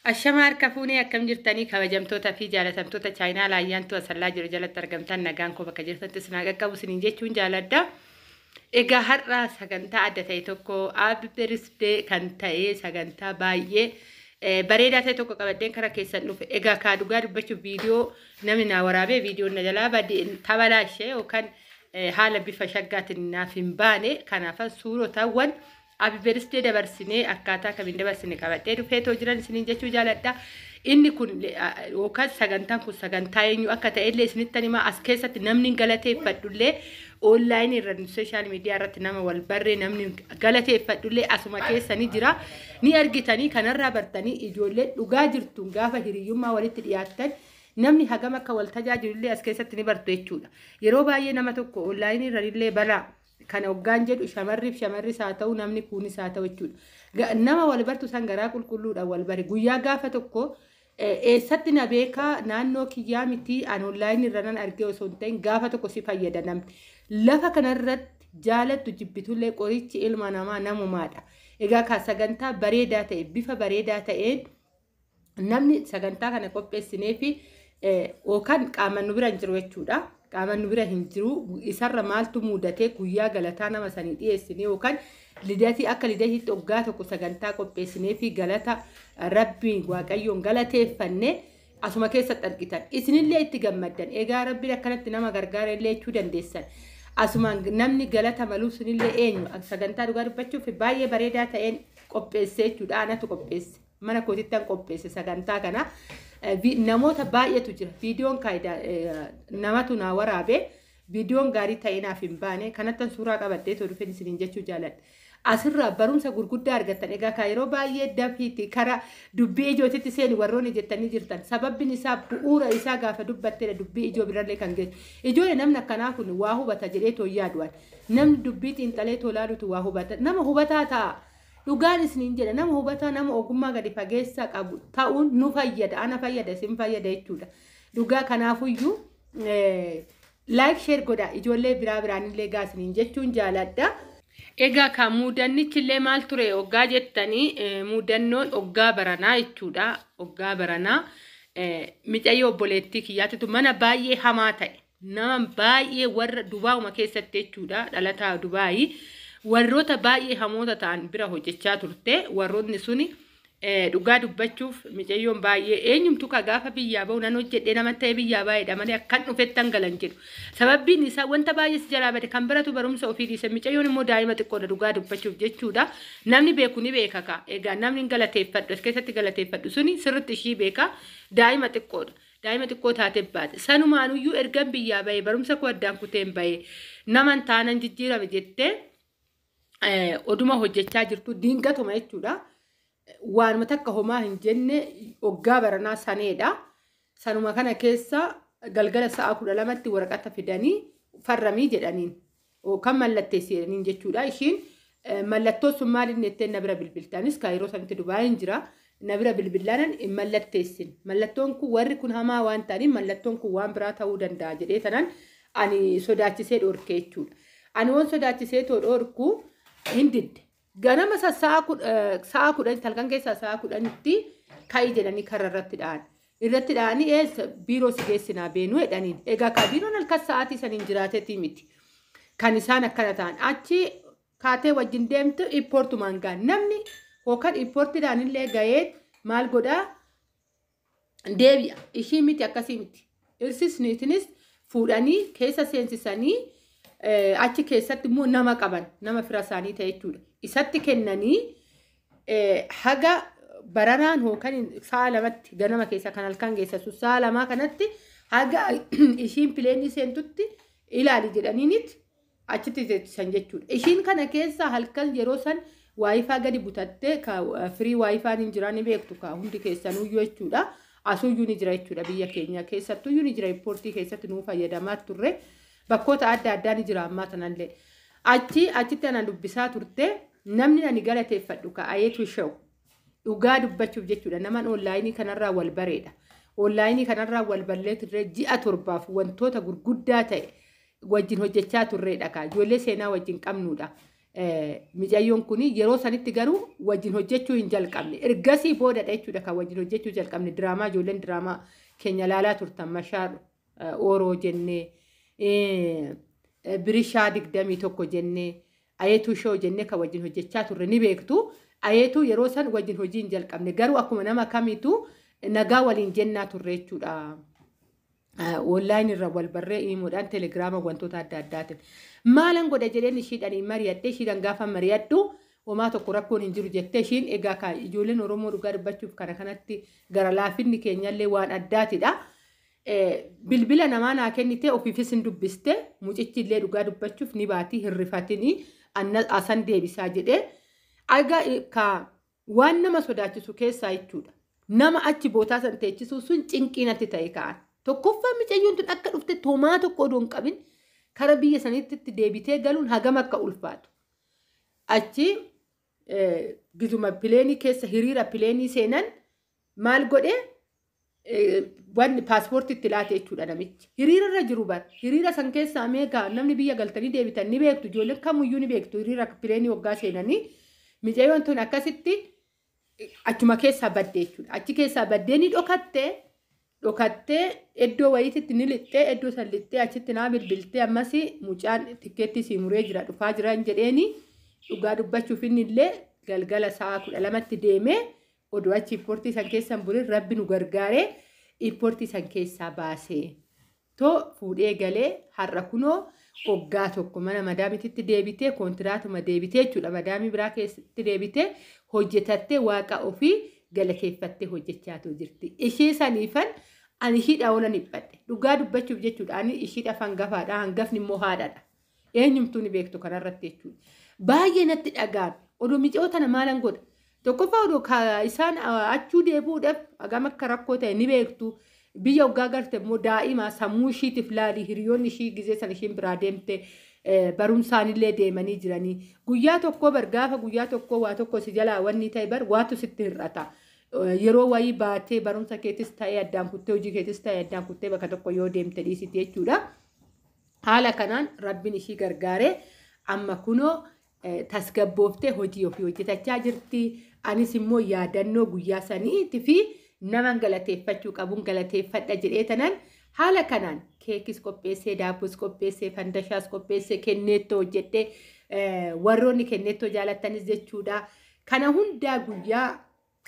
الشمار كفوني أكم جرتني كوجمتوتا في جالتمتوتا تشاينا لا ينتو أسلا جرجلة ترجمتان نجان كوبا كجرتن تسناجا كوسنين جتون جالدا إجا هرّا سجنتا عدتي توكو أب برسبة كنتاي سجنتا باية بريدة توكو كبدين كرا كيسن لوف إجا كادوغار بتشو فيديو نمنا ورابي فيديو نجلا بدي تبلا شيء وكان حالا بفشقات النافين باني كان فصورة تاون أبي برستي دبرسني أكاتا كمين دبرسني كبتة رفيتو جران سنين جتشو جالتا إني كن وكان سجنتان كن سجنتاين أكاتا إللي سنتني ما أسكيسة نمني غلطي فدولة أونلاين الرن سوشيال ميديا رتنام والبر نمني غلطي فدولة أسمع كيسة نجرا ني أرجتني كان الرابرتني إجولة لقاجر تونغافا هريوما ولترياتن namni hagama akka wal tajaajilullee as keessatti ni bartu jechuudha. Yeroo baay'ee nama tokko online irrallee balaa kana hoggaan jedhu shamarris haa ta'u namni kunis haa ta'u jechuudha. Nama wal bartu san garaa qulqulluudhaan wal bari guyyaa gaafa tokko eessatti na beekaa naannoo kiyyaa miti an online irra nan argee osoo hin ta'in gaafa tokko si fayyada namni. Lafa kanarratti jaalattu jibbitullee qorichi ilma namaa namumaadha. Egaa ka sagantaa bareedaa ta'e bifa bareedaa ta'een namni sagantaa kana qopheessinee fi Okan qaaman nu bira hin jiru jechuudha. Qaaman nu bira hin jiru isarra maaltu mudatee guyyaa galataa nama sanii dhiyeessinee yookaan lidati akka lidatiitti hoggaa tokko sagantaa qopheessinee fi galata rabbiin waaqayyoon galateeffannee asuma keessatti argitan. Isinillee itti gammaddan. Egaa rabbiin akkanatti nama gargaara illee jechuu dandeessan. Asuma namni galata maluu sunillee eenyu sagantaa dhugaa dubbachuuf baay'ee bareedaa ta'een qopheessee jechuudha. Anatu qopheesse. Mana kootittan qopheesse sagantaa kana. Namoota baay'eetu jira viidiyoon kaayidaa namatu naa waraabe viidiyoon gaarii ta'inaaf hin baane kanattan suuraa qabadhee too dhufeen isiniin jechuu jaaladha. Asirraa barumsa gurguddaa argattan egaa ka yeroo baay'ee dafiiti kara dubbii ijootitti seeni warroonni jettanii jirtan sababbiin isaa bu'uura isaa gaafa dubbatteedha dubbii ijoo birallee kan geessu. Ijoollee namni akkanaa kun waa hubata jedhee too yaadu'an namni dubbii xiinxalee too laalutu waa hubata nama hubataa ta'a. Dhugaan isiniin jedha nama hubataa nama ogummaa gadi fageessaa qabu ta'uun nu fayyada ana fayyada isin fayyada jechuudha. Dhugaa kanaafuyyuu like share godha ijoollee biraanillee gaasiniin jechuun jaaladha. Egaa kan muudannichillee maal ture oggaa jettanii muudannoon oggaa baranaa jechuudha. Oggaa baranaa micayyoo obboleettii kiyyaatitu mana baay'ee hamaa ta'e nama baay'ee warra Dubaayuma keessatti jechuudha dhalataa Dubaayii. Warroota baay'ee hamoota ta'an bira hojjechaa turte warroonni suni dhugaa dubbachuuf micayyoon baay'ee eenyumtu ka gaafa biyyaa ba'u nan hojjedhee nama ta'e biyyaa baay'eedha malee akkan dhufettan galan jedhu. Sababbiin isaa wanta baay'ee si jalaa bade kan baratu barumsa ofii dhiise micayyoon immoo daa'ima xiqqoodha dhugaa dubbachuuf jechuudha. Namni beeku ni beeka ka egaa namni galateeffadhu as keessatti galateeffadhu suni sirriitti ishii beeka daa'ima xiqqoodha. Daa'ima xiqqoo taatee baate sanumaanuyyuu ergan biyyaa ba'e barumsa koo addaan kuteen ba'e naman taanan jijjiirame jettee oduma hojjechaa jirtu diingatuma jechuudha. Waanuma takka homaa hin jenne oggaa baranaa saneedha. Sanuma kana keessa galgala sa'a 12tti waraqata fidanii farramii jedhaniin kan mallatteessanii jechuudha. Ishiin mallattoo sun maaliin jettee na bira bilbiltaanis ka yeroo sanitti Dubaayin jira. Na bira bilbilaanan hin mallatteessin. Mallattoon kun warri kun hamaa waan ta'aniif mallattoon kun waan biraa ta'uu danda'a jedhee sanaan ani sodaachisee dhorkee jechuudha. Ani waan sodaachisee too dhorku hindidde ganama sa'a 10 talkan keessaa sa'a 10tti ka'ii jedhanii karra irratti dha'anii eessa biiroo si geessinaa beenuu jedhaniin egaa ka biiroon halkan sa'aatii saniin jiraateetii miti kan isaan akkana ta'an achi kaatee wajjin deemtu ippoortumaan gaan namni yookaan ippoortiidhaanillee ga'ee maal godhaa deebi'a ishii miti akkasii miti irsisniitinis fuudhanii keessa seensisanii achi keessatti immoo nama qaban nama fira isaanii ta'e jechuudha. Isatti kennanii haga baranaan hookan sa'a 2tti ganama keessa kan halkan geessasu sa'a 2 kanatti haga ishiin pileenii seentutti ilaali jedhaniinit achitti teessisan jechuudha. Ishiin kana keessa halkan yeroo san waayifaa gadi butattee ka firii waayifaan hin jiraan beektu ka hundi keessanuyyuu jechuudha. Asuyyuu ni jira jechuudha biyya keenya keessattuyyuu ni jira ippoortii keessatti nuu fayyadamaa turre. Bakkoota adda addaa ni jira ammaa tanallee. Achitti ana dubbisaa turte namni ani galateeffadhu ka ayeetu shaw. Dhugaa dubbachuuf jechuudha naman onlaayinii kanarraa wal bareedha. Onlaayinii kanarraa wal ballee turre ji'a 7 wantoota gurguddaa ta'e wajjin hojjechaa turreedha ka ijoollee seenaa wajjin qabnuudha. Mijayyoon kuni yeroo sanitti garuu wajjin hojjechuu hin jalqabne. Ergasii boodadha jechuudha kan wajjin hojjechuu jalqabne. Diraamaa ijoolleen diraamaa keenya laalaa turtan Mashaar Ooroo jennee Birishaa 21 jennee Ayeetuu Shoo jennee kan wajjin hojjechaa turre ni beektu. Ayeetuu yeroo san wajjin hojii hin jalqabne garuu akkuma nama kamiitu nagaa waliin jennaa turre jechuudha. Online irra wal barree himuudhaan telegiraama wantoota adda addaatiin. Maalan godha jedheen ishiidhaan mari'attee ishiidhaan gaafa mari'addu homaa tokko rakkoon hin jiru jettee ishiin egaa kan ijoolleen Oromoo dhugaa dubbachuuf kana kanatti gara laafinni keenyallee waan addaatidha. Bilbila namaa naa kennitee ofiifis hin dubbiste mucichi illee dhugaa dubbachuuf ni baatii hirrifatini asan deebisaa jedhee egaa waan nama sodaachisu keessaa jechuudha. Nama achi bootaa san teechisuu sun cinqiinatti ta'e ka'an. Tokkoffaa micayyoon tun akka dhufte homaa tokko odoo hin qabin kara biyya sanitti deebitee galuun hagam akka ulfaatu. Achi gizuma pileenii keessa hiriira pileenii seenan maal godhee wanni paaspoortii itti laate jechuudha namichi. Hiriira irra jiru bar. Hiriira san keessaa meeqa namni biyya galtanii deebitan ni beektu ijoolleen kamuyyuu ni beektu hiriira pileenii waggaa seenanii micayyoon tun akkasitti achuma keessaa baddee jechuudha. Achi keessaa baddee ni dhokattee iddoo wayiitti ni lixxee iddoo san lixxee achitti naa bilbiltee ammas mucaan tikkeetti sii muree jira dhufaa jiran jedheeni dhugaa dubbachuuf inni illee galgala sa'a 12tti deemee oduu achi iippoortii san keessan buliin rabbi nu gargaaree iippoortii san keessaa baasee too fuudhee galee har'a kunoo waggaa tokko mana madaamititti deebitee kontiraatuma deebitee jechuudha madaamii biraa keessatti deebitee hojjetattee waaqa ofii galateeffattee hojjechaatu jirti. Ishee saniifan ani ishiidha oolan hibbadhe. Dhugaa dubbachuuf jechuudha ani ishiidha hangafaadha hangafni immoo haadhaadha. Eenyumtuu ni beektu kanarratti jechuudha. Baay'ee natti dhagaan oduu micoota na maalan godha. Tokkoffaa oduu isaan achuu deebuudhaaf hagam akka rakkoo ta'e ni beektu. Biyya waggaa garte immoo daa'ima sammuu ishiitiif laali hiriyoonni ishii gizee san ishiin biraa deemte barumsaanillee deemanii jiranii. Guyyaa tokko gaafa guyyaa tokko waa tokko si jalaa wanni ta'e waatu sitti hir'ata. Yeroo wayii baatee barumsa keetis ta'ee addaan kuttee hojii keetis ta'ee addaan kuttee bakka tokko yoo deemte dhiisiti jechuudha. Haala kanaan rabbiin ishii gargaaree amma kunoo tasgabbooftee hojii ofii hojjetachaa jirti. Anis immoo yaadannoo guyyaa saniitii fi nama galateeffachuu qabuun galateeffadha jedhee tanan haala kanaan keekis qopheessee daabbos qopheessee fandashaas qopheessee kenneettoo hojjettee warroonni kenneettoo jaalattanis jechuudha. Kana hundaa guyyaa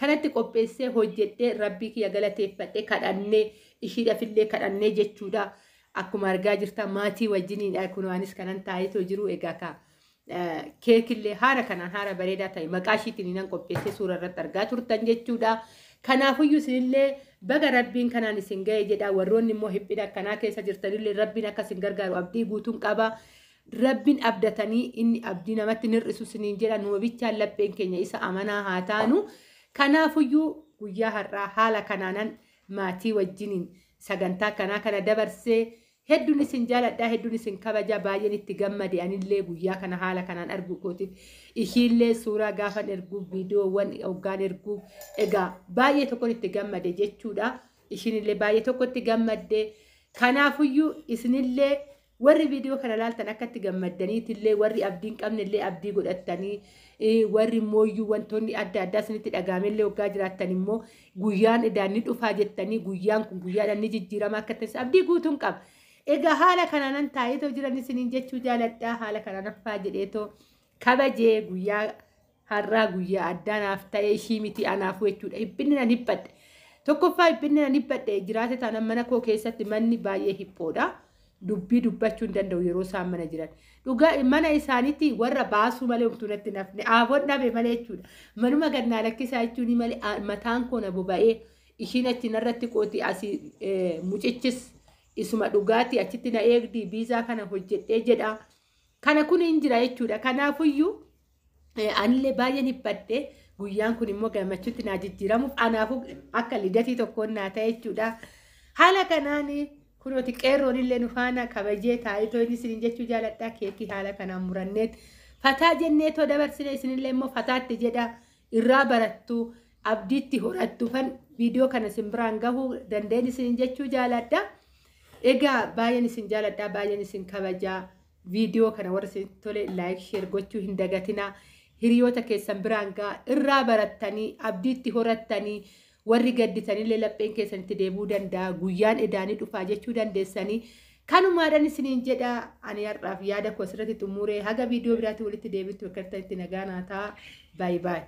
kanatti qopheessee hojjettee rabbii kiyya galateeffadhee kadhannee ishiidhaafillee kadhannee jechuudha. Akkuma argaa jirta maatii wajjiniidha kunaanis kanan taa'eetoo jiru egaa keekillee haara kanaan haara bareedaa ta'e maqaa ishiitiin nan qopheessee suura irratti argaa turtan jechuudha. Kanaafuyyuu isinillee baga rabbiin kanaan isin ga'e jedha warroonni immoo hiphina akkanaa keessa jirtanillee rabbiin akka isin gargaaru abdii guutuun qaba. Rabbiin abdatanii inni abdii namatti nir'isu isiniin jedha numa bichaan lapheen keenya isa amanaa haa taanu. Kanaafuyyuu guyyaa har'aa haala kanaanan maatii wajjiniin sagantaa kanaa kana dabarsee hedduun isin jaaladhaa hedduun isin kabaja baay'een itti gammade anillee guyyaa kana haala kanaan arguu kootiif ishiillee suuraa gaafan erguuf viidiyoowwan hoggaan erguuf egaa baay'ee tokkoon itti gammade jechuudha. Ishiinillee baay'ee tokko itti gammadde kanaafuyyuu isinillee warri viidiyoo kana laaltan akka itti gammaddaniitillee warri abdiin qabnellee abdii godhattanii warri mooyyuu wantoonni adda addaa isinitti dhagaamellee hoggaa jiraattan immoo guyyaan idaanni dhufaa jettanii guyyaan kun guyyaadhaan ni jijjiirama akka ta'es abdii guutuun qaba. Egaa haala kanaanan taa'eetoo jiran isiniin jechuu jaaladhaa haala kanaan affaa jedheetoo kabajee guyyaa har'aa guyyaa addaanaaf ta'ee ishii miti anaafuu jechuudha. Hibbinnii nan hibbadhe. Tokkoffaa hibbinnii nan hibbadhe jiraate taanaan mana koo keessatti manni baay'ee hiphoodha. Dubbii dubbachuu hin danda'u yeroo isaan mana jiran. Dhugaa mana isaaniitti warra baasuu malee homtuu natti nafne aaboon dhabe malee jechuudha. Manuma gannaa lakkisaa jechuun malee mataan koo na boba'ee ishiin achi narratti qooti asii mucichis isuma dhugaati achitti na eegdi biizaa kana hojjedhee jedha. Kana kun hin jira jechuudha. Kanaafuyyuu anillee baay'een hibbadhe guyyaan kun immoo gammachuutti naa jijjiiramuuf anaafuu akka lidatii tokkoon naa ta'e jechuudha. Haala kanaan kunooti qeerroon illee nu faana kabajee taa'itoo inni isiniin jechuu jaaladhaa keekii haala kanaan muranneet fataa jenneetoo dabarsine isinillee immoo fataatti jedha irraa barattu abdiitti horattu fan viidiyoo kana isin biraan gahuu dandeenye isiniin jechuu jaaladhaa. Egaa baay'een isin jaaladhaa baay'een isin kabajaa فيديو كان ورسين تولي لايك شير قوتشو هندقتنا هريوتا كيسان برانقا الرابرتاني أبديتي هورتاني warri gadditanii illee lapheen keessanitti deebuu danda'a guyyaan idaanii dhufaa jechuu dandeessanii kanumaadhaan isiniin jedha ani har'aaf yaada koo asirratti xumuree haga viidiyoo biraatti walitti deebitu akka itti nagaan haa ta'a baay baay